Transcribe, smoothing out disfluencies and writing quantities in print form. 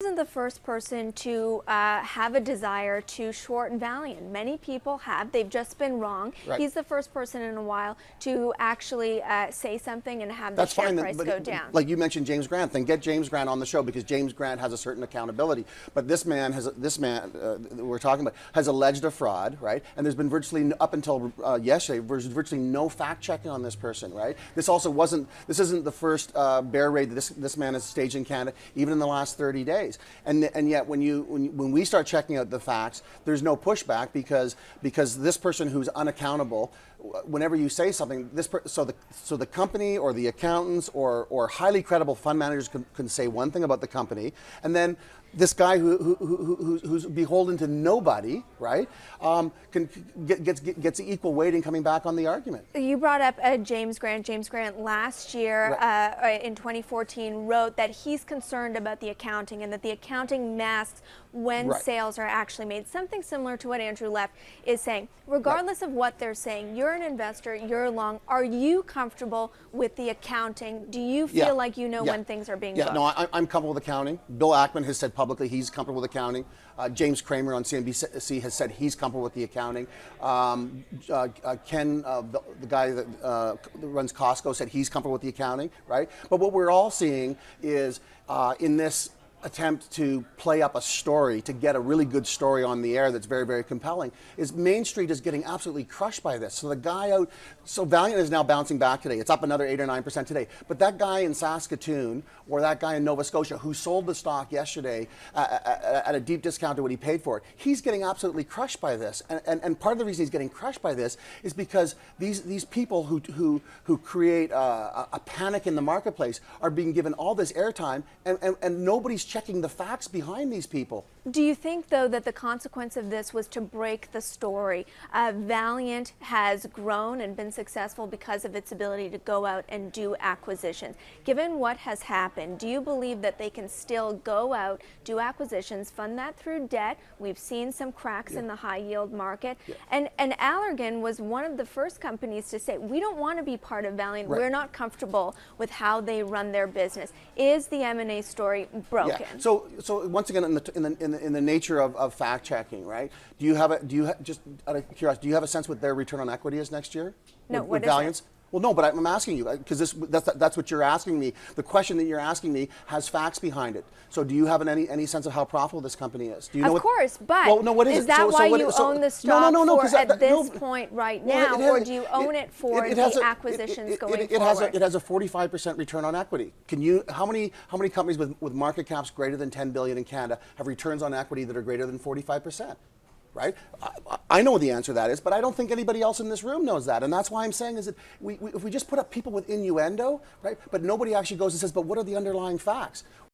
Isn't the first person to have a desire to short Valiant. Many people have. They've just been wrong. Right. He's the first person in a while to actually say something and have the That's share fine, price go down. like you mentioned James Grant, then get James Grant on the show because James Grant has a certain accountability. But this man we're talking about has alleged a fraud, right? And there's been virtually up until yesterday, there's virtually no fact checking on this person, right? This isn't the first bear raid that this man has staged in Canada, even in the last 30 days. And yet when we start checking out the facts, there's no pushback because this person who's unaccountable, whenever you say something, so the company or the accountants or highly credible fund managers can say one thing about the company, and then this guy who's beholden to nobody, right, gets equal weighting coming back on the argument. You brought up James Grant. James Grant last year, right, in 2014, wrote that he's concerned about the accounting and that the accounting masks when sales are actually made. Something similar to what Andrew Leff is saying. Regardless of what they're saying, you're an investor, you're long. Are you comfortable with the accounting? Do you feel like you know when things are being booked? No, I'm comfortable with accounting. Bill Ackman has said publicly he's comfortable with accounting. James Kramer on CNBC has said he's comfortable with the accounting. Ken, the guy that runs Costco, said he's comfortable with the accounting, right? But what we're all seeing is in this attempt to play up a story, to get a really good story on the air that's very, very compelling, is Main Street is getting absolutely crushed by this. So the guy so Valiant is now bouncing back today. It's up another 8 or 9% today. But that guy in Saskatoon or that guy in Nova Scotia who sold the stock yesterday at a deep discount to what he paid for it, he's getting absolutely crushed by this. And part of the reason he's getting crushed by this is because these people who create a panic in the marketplace are being given all this airtime and nobody's checking the facts behind these people. Do you think, though, that the consequence of this was to break the story? Valiant has grown and been successful because of its ability to go out and do acquisitions. Given what has happened, do you believe that they can still go out, do acquisitions, fund that through debt? We've seen some cracks in the high-yield market. And Allergan was one of the first companies to say, we don't want to be part of Valiant. We're not comfortable with how they run their business. Is the M&A story broken? So once again, in the nature of fact checking, right? Just out of curiosity, do you have a sense what their return on equity is next year? No, with what Valiant's? is it? Well, no, but I'm asking you because that's what you're asking me. The question that you're asking me has facts behind it. So do you have any sense of how profitable this company is? Do you know of course, but is that why you own the stock at this point right now, or do you own it for the acquisitions going forward? It has a 45% return on equity. How many companies with market caps greater than 10 billion in Canada have returns on equity that are greater than 45%? Right? I know what the answer to that is, but I don't think anybody else in this room knows that. And that's why I'm saying is that if we just put up people with innuendo, right, but nobody actually goes and says, but what are the underlying facts?